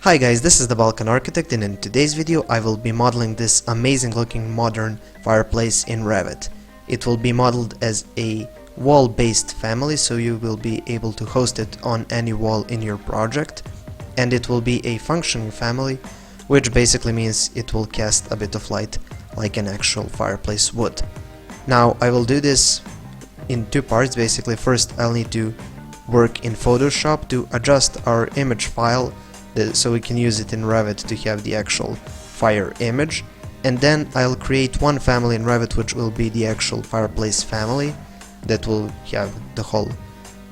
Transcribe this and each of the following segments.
Hi guys, this is the Balkan Architect, and in today's video I will be modeling this amazing looking modern fireplace in Revit. It will be modeled as a wall-based family, so you will be able to host it on any wall in your project, and it will be a functioning family, which basically means it will cast a bit of light like an actual fireplace would. Now I will do this in two parts. Basically, first I'll need to work in Photoshop to adjust our image file so we can use it in Revit to have the actual fire image, and then I'll create one family in Revit which will be the actual fireplace family that will have the whole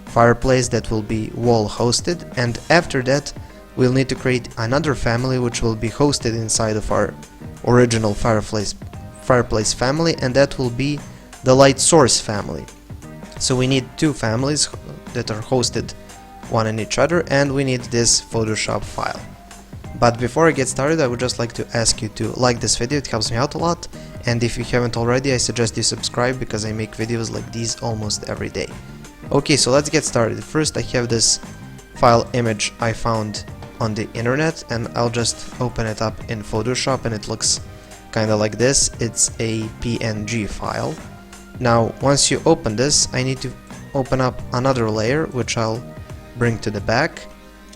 fireplace that will be wall hosted, and after that we'll need to create another family which will be hosted inside of our original fireplace family, and that will be the light source family. So we need two families that are hosted one in each other, and we need this Photoshop file. But before I get started, I would just like to ask you to like this video, it helps me out a lot, and if you haven't already, I suggest you subscribe because I make videos like these almost every day. Okay, so let's get started. First I have this file image I found on the internet, and I'll just open it up in Photoshop, and it looks kinda like this. It's a PNG file. Now once you open this, I need to open up another layer which I'll bring to the back,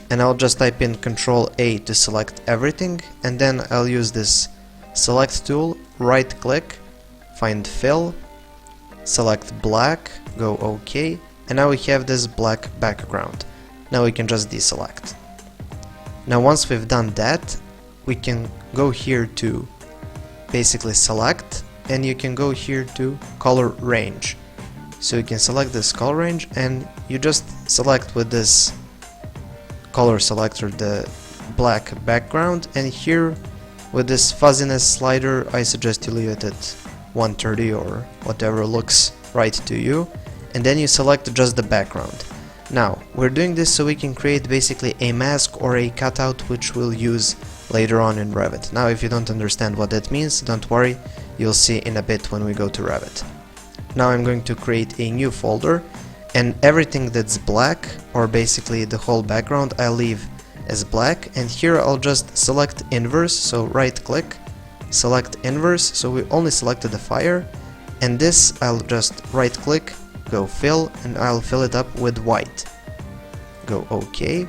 and I'll just type in Ctrl A to select everything, and then I'll use this select tool, right click, find fill, select black, go OK, and now we have this black background. Now we can just deselect. Now once we've done that, we can go here to basically select, and you can go here to color range. So you can select this color range, and you just select with this color selector the black background, and here with this fuzziness slider I suggest you leave it at 130 or whatever looks right to you, and then you select just the background. Now we're doing this so we can create basically a mask or a cutout which we'll use later on in Revit. Now if you don't understand what that means, don't worry, you'll see in a bit when we go to Revit. Now I'm going to create a new folder, and everything that's black, or basically the whole background, I'll leave as black, and here I'll just select inverse, so right click, select inverse, so we only selected the fire, and this I'll just right click, go fill, and I'll fill it up with white. Go OK.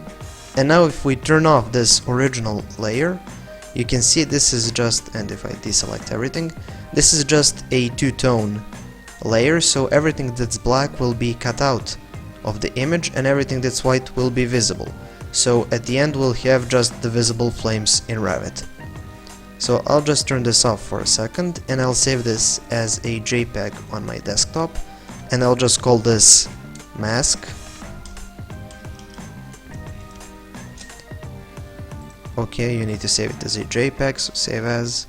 And now if we turn off this original layer, you can see this is just, and if I deselect everything, this is just a two-tone layer, so everything that's black will be cut out of the image and everything that's white will be visible. So at the end we'll have just the visible flames in Revit. So I'll just turn this off for a second, and I'll save this as a JPEG on my desktop, and I'll just call this mask. Okay, you need to save it as a JPEG, so save as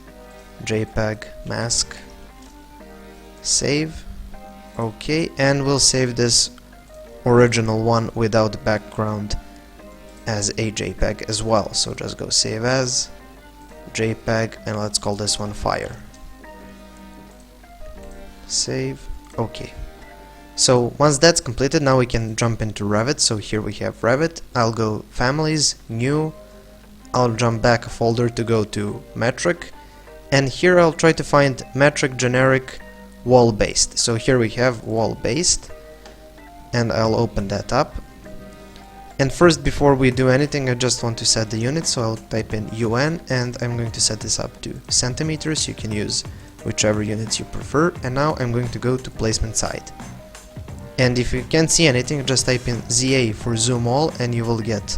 JPEG mask, save. Okay, and we'll save this original one without background as a JPEG as well, so just go save as JPEG, and let's call this one fire. Save. Okay, so once that's completed, now we can jump into Revit. So here we have Revit. I'll go families, new, I'll jump back a folder to go to metric, and here I'll try to find metric generic wall based. So here we have wall based, and I'll open that up. And first, before we do anything, I just want to set the unit, so I'll type in UN, and I'm going to set this up to centimeters. You can use whichever units you prefer, and now I'm going to go to placement side. And if you can't see anything, just type in ZA for zoom all, and you will get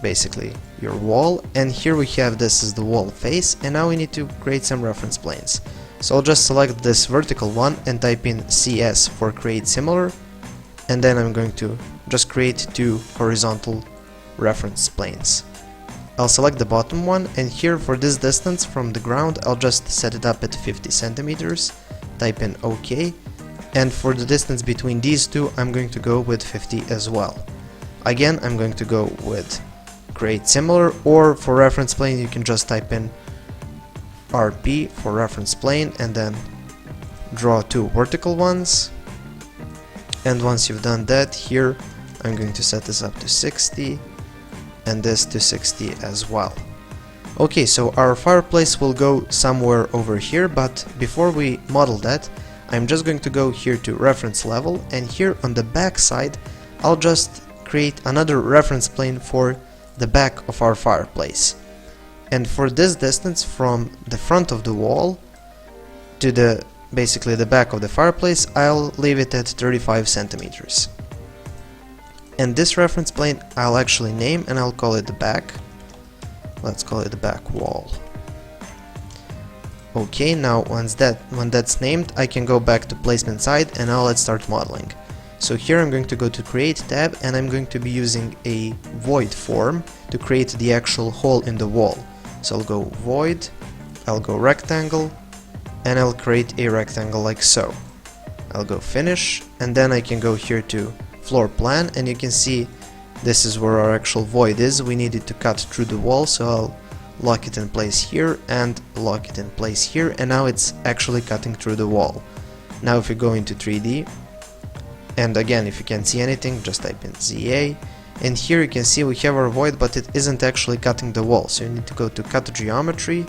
basically your wall. And here we have, this is the wall face, and now we need to create some reference planes. So I'll just select this vertical one and type in CS for create similar, and then I'm going to just create two horizontal reference planes. I'll select the bottom one, and here for this distance from the ground I'll just set it up at 50 centimeters, type in OK, and for the distance between these two I'm going to go with 50 as well. Again, I'm going to go with create similar, or for reference plane you can just type in RP for reference plane, and then draw two vertical ones. And once you've done that, here I'm going to set this up to 60, and this to 60 as well. Okay, so our fireplace will go somewhere over here, but before we model that, I'm just going to go here to reference level, and here on the back side I'll just create another reference plane for the back of our fireplace. And for this distance from the front of the wall to basically the back of the fireplace, I'll leave it at 35 centimeters. And this reference plane I'll actually name, and I'll call it the back. Let's call it the back wall. Okay, now when that's named, I can go back to placement side, and now let's start modeling. So here I'm going to go to create tab, and I'm going to be using a void form to create the actual hole in the wall. So I'll go void, I'll go rectangle, and I'll create a rectangle like so. I'll go finish, and then I can go here to floor plan, and you can see this is where our actual void is. We need it to cut through the wall, so I'll lock it in place here and lock it in place here, and now it's actually cutting through the wall. Now if we go into 3D, and again, if you can't see anything, just type in ZA, and here you can see we have our void, but it isn't actually cutting the wall. So you need to go to cut geometry,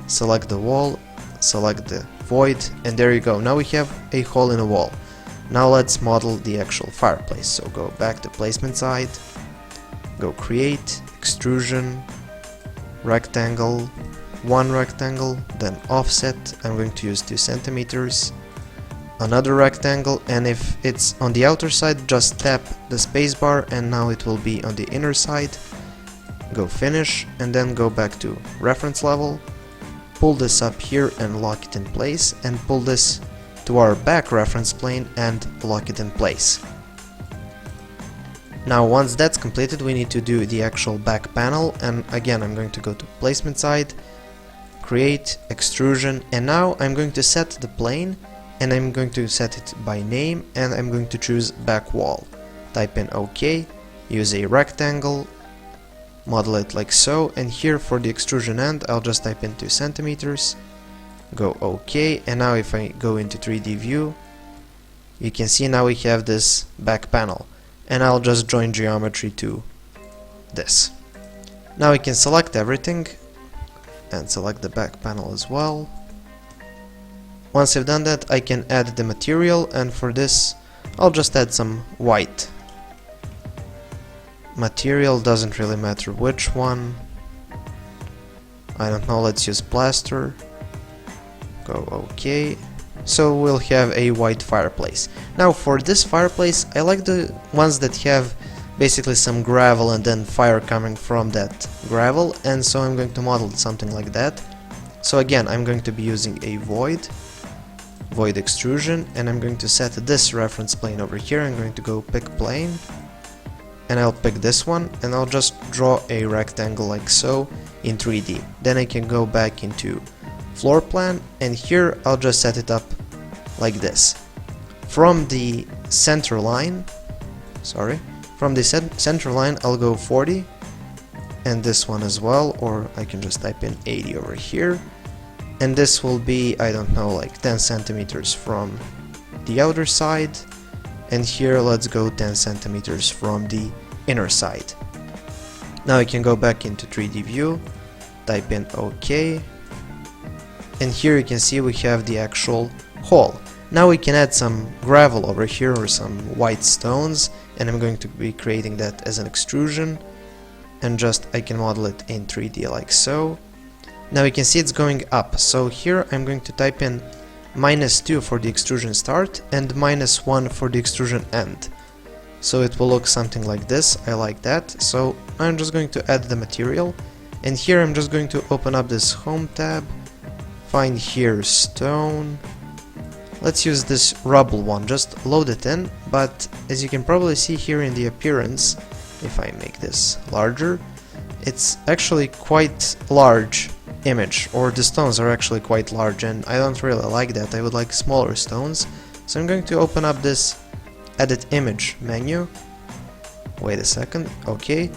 select the wall, select the void, and there you go. Now we have a hole in a wall. Now let's model the actual fireplace. So go back to placement side, go create, extrusion, rectangle, one rectangle, then offset. I'm going to use 2 centimeters, another rectangle, and if it's on the outer side, just tap the spacebar, and now it will be on the inner side. Go finish, and then go back to reference level, pull this up here and lock it in place, and pull this to our back reference plane and lock it in place. Now once that's completed, we need to do the actual back panel, and again I'm going to go to placement side, create, extrusion, and now I'm going to set the plane, and I'm going to set it by name, and I'm going to choose back wall. Type in OK, use a rectangle, model it like so, and here for the extrusion end I'll just type in 2 centimeters, go OK, and now if I go into 3D view, you can see now we have this back panel, and I'll just join geometry to this. Now we can select everything and select the back panel as well. Once I've done that, I can add the material, and for this I'll just add some white. Material doesn't really matter which one. I don't know, let's use plaster. Go OK. So we'll have a white fireplace. Now for this fireplace, I like the ones that have basically some gravel and then fire coming from that gravel, and so I'm going to model something like that. So again, I'm going to be using a void extrusion, and I'm going to set this reference plane over here. I'm going to go pick plane, and I'll pick this one, and I'll just draw a rectangle like so in 3D. Then I can go back into floor plan, and here I'll just set it up like this. From the center line, center line I'll go 40, and this one as well, or I can just type in 80 over here, and this will be, I don't know, like 10 centimeters from the outer side, and here let's go 10 centimeters from the inner side. Now I can go back into 3D view, type in OK, and here you can see we have the actual hole. Now we can add some gravel over here or some white stones, and I'm going to be creating that as an extrusion, and just I can model it in 3D like so. Now you can see it's going up, so here I'm going to type in -2 for the extrusion start and -1 for the extrusion end. So it will look something like this. I like that. So I'm just going to add the material, and here I'm just going to open up this home tab, find here stone. Let's use this rubble one, just load it in, but as you can probably see here in the appearance, if I make this larger, it's actually quite large image, or the stones are actually quite large, and I don't really like that. I would like smaller stones. So I'm going to open up this edit image menu. Wait a second, okay.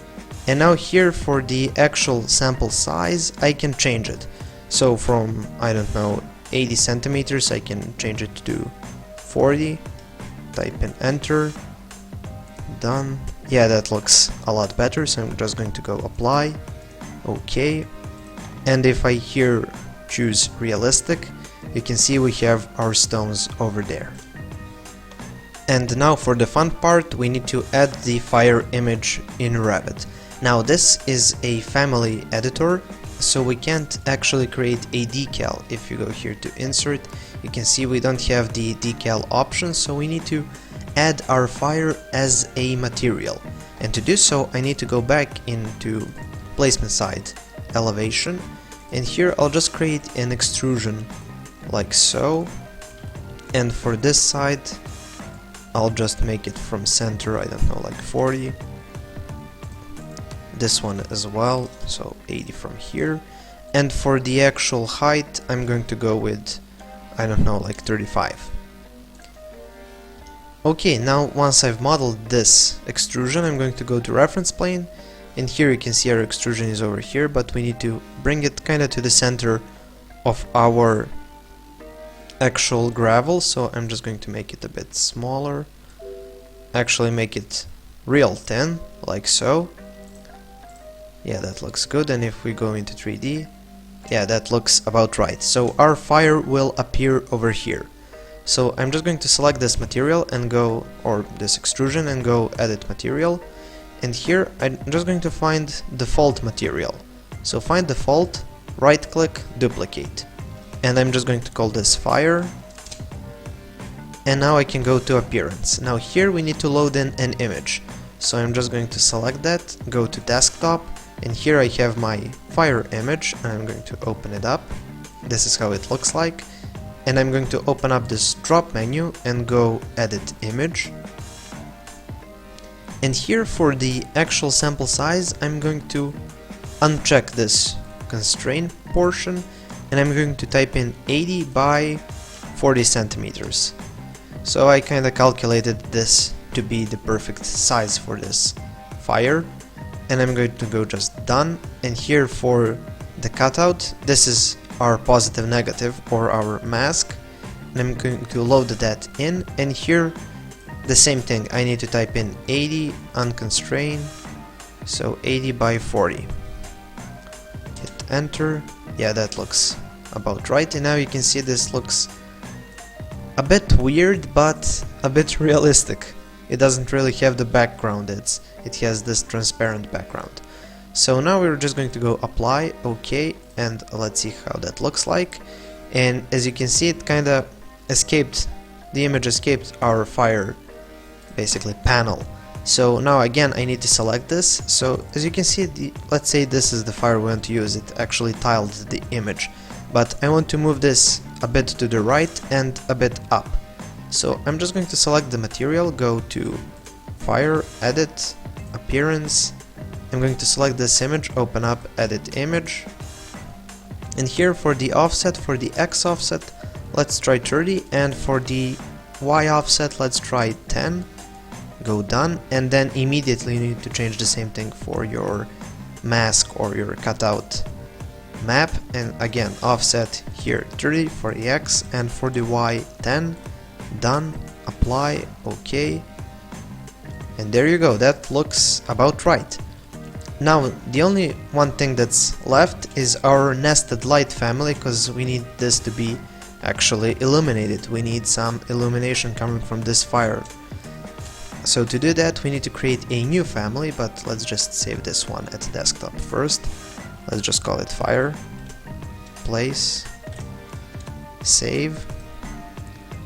And now here for the actual sample size, I can change it. So from, I don't know, 80 centimeters, I can change it to 40. Type in enter. Done. Yeah, that looks a lot better, so I'm just going to go apply, OK, and if I here choose realistic, you can see we have our stones over there. And now for the fun part, we need to add the fire image in Revit. Now this is a family editor, so we can't actually create a decal. If you go here to insert, you can see we don't have the decal option, so we need to add our fire as a material. And to do so, I need to go back into placement side, elevation, and here I'll just create an extrusion like so, and for this side I'll just make it from center, I don't know, like 40. This one as well, so 80 from here. And for the actual height, I'm going to go with, I don't know, like 35. Okay, now once I've modeled this extrusion, I'm going to go to reference plane, and here you can see our extrusion is over here, but we need to bring it kinda to the center of our actual gravel, so I'm just going to make it a bit smaller, actually make it real thin, like so. Yeah, that looks good, and if we go into 3D, yeah, that looks about right. So our fire will appear over here. So I'm just going to select this material and go, or this extrusion, and go edit material, and here I'm just going to find default material. So find default, right click, duplicate. And I'm just going to call this fire, and now I can go to appearance. Now here we need to load in an image, so I'm just going to select that, go to desktop, and here I have my fire image, and I'm going to open it up. This is how it looks like, and I'm going to open up this drop menu and go edit image, and here for the actual sample size I'm going to uncheck this constraint portion, and I'm going to type in 80 by 40 centimeters. So I kinda calculated this to be the perfect size for this fire, and I'm going to go just done, and here for the cutout, this is our positive negative or our mask, and I'm going to load that in, and here the same thing, I need to type in 80 unconstrained, so 80 by 40. Hit enter. Yeah, that looks about right, and now you can see this looks a bit weird but a bit realistic. It doesn't really have the background, it has this transparent background. So now we're just going to go apply, OK, and let's see how that looks like. And as you can see, it kinda escaped, the image escaped our fire basically panel. So now again I need to select this. So as you can see, let's say this is the fire we want to use, it actually tiled the image, but I want to move this a bit to the right and a bit up. So I'm just going to select the material, go to fire, edit, appearance, I'm going to select this image, open up edit image, and here for the offset, for the X offset let's try 30, and for the Y offset let's try 10. Go done, and then immediately you need to change the same thing for your mask or your cutout map, and again offset here 30 for the X, and for the Y 10. Done, apply, OK, and there you go, that looks about right. Now the only one thing that's left is our nested light family, because we need this to be actually illuminated, we need some illumination coming from this fire. So to do that we need to create a new family, but let's just save this one at desktop first. Let's just call it fire, place, save.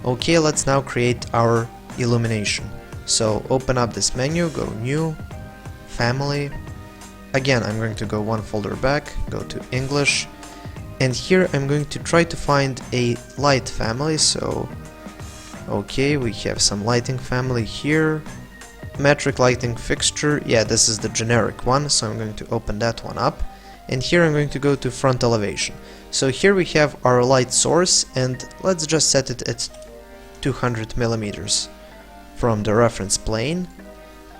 Okay, let's now create our illumination. So open up this menu, go new, family. Again, I'm going to go one folder back, go to English, and here I'm going to try to find a light family. So okay, we have some lighting family here, metric lighting fixture, yeah, this is the generic one, so I'm going to open that one up, and here I'm going to go to front elevation. So here we have our light source, and let's just set it at 200 millimeters from the reference plane.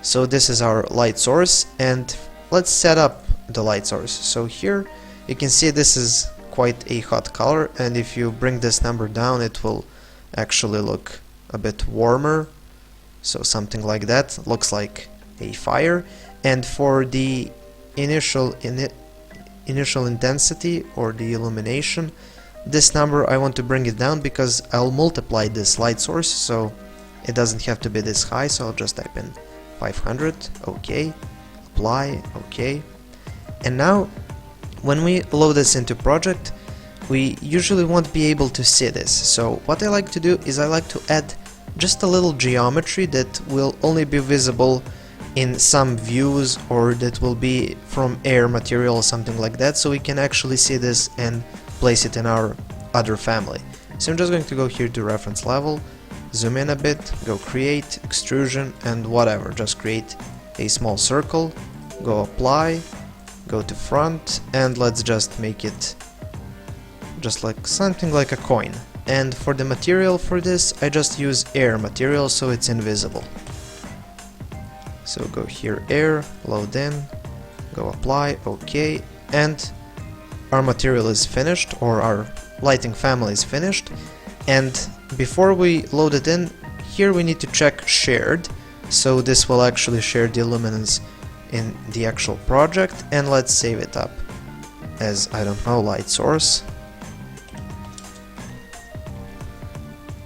So this is our light source, and let's set up the light source. So here you can see this is quite a hot color, and if you bring this number down it will actually look a bit warmer, so something like that. Looks like a fire, and for the initial intensity or the illumination, this number I want to bring it down because I'll multiply this light source, so it doesn't have to be this high. So I'll just type in 500, OK, apply, OK. And now when we load this into project, we usually won't be able to see this. So what I like to do is I like to add just a little geometry that will only be visible in some views, or that will be from air material or something like that, so we can actually see this and place it in our other family. So I'm just going to go here to reference level, zoom in a bit, go create, extrusion, and whatever, just create a small circle, go apply, go to front, and let's just make it just like something like a coin. And for the material for this, I just use air material, so it's invisible. So go here, air, load in, go apply, OK, and our material is finished, or our lighting family is finished. And before we load it in, here we need to check shared, so this will actually share the luminance in the actual project. And let's save it up as, I don't know, light source.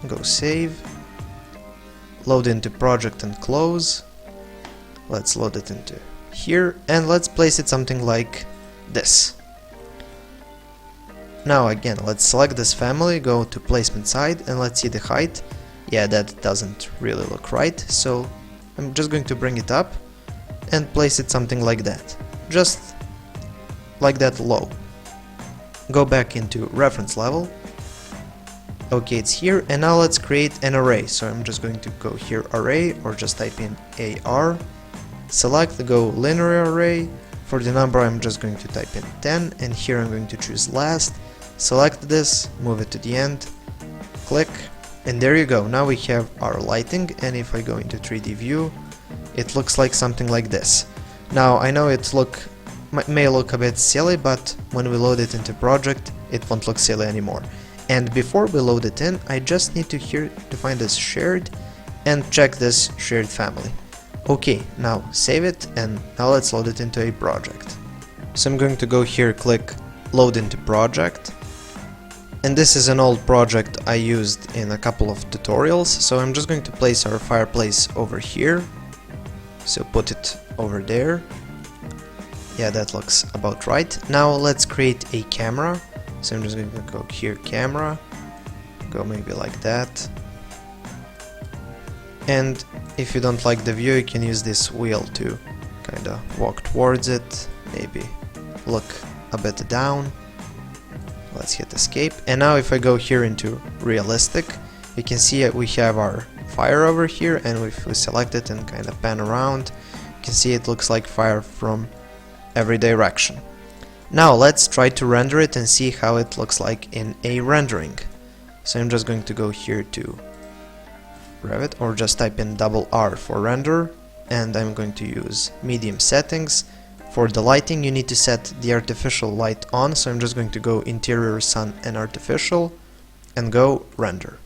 Go save, load into project and close. Let's load it into here, and let's place it something like this. Now again, let's select this family, go to placement side, and let's see the height. Yeah, that doesn't really look right, so I'm just going to bring it up and place it something like that, just like that low. Go back into reference level. Okay, it's here, and now let's create an array. So I'm just going to go here, array, or just type in AR. Select, go linear array. For the number I'm just going to type in 10, and here I'm going to choose last. Select this, move it to the end, click, and there you go. Now we have our lighting, and if I go into 3D view, it looks like something like this. Now I know it may look a bit silly, but when we load it into project, it won't look silly anymore. And before we load it in, I just need to find this shared and check this shared family. Okay, now save it, and now let's load it into a project. So I'm going to go here, click load into project, and this is an old project I used in a couple of tutorials, so I'm just going to place our fireplace over here. So put it over there. Yeah, that looks about right. Now let's create a camera. So I'm just going to go here, camera, go maybe like that. And if you don't like the view, you can use this wheel to kind of walk towards it, maybe look a bit down. Let's hit escape. And now if I go here into realistic, you can see we have our fire over here, and if we select it and kind of pan around, you can see it looks like fire from every direction. Now let's try to render it and see how it looks like in a rendering. So I'm just going to go here to Revit, or just type in R for render, and I'm going to use medium settings. For the lighting, you need to set the artificial light on, so I'm just going to go interior, sun, and artificial, and go render.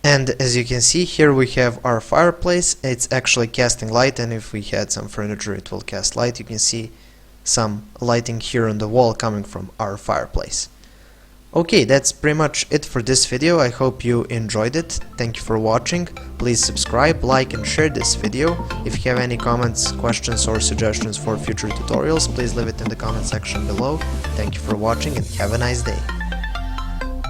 And as you can see, here we have our fireplace. It's actually casting light, and if we had some furniture, it will cast light. You can see some lighting here on the wall coming from our fireplace. Okay, that's pretty much it for this video. I hope you enjoyed it. Thank you for watching. Please subscribe, like, and share this video. If you have any comments, questions, or suggestions for future tutorials, please leave it in the comment section below. Thank you for watching, and have a nice day.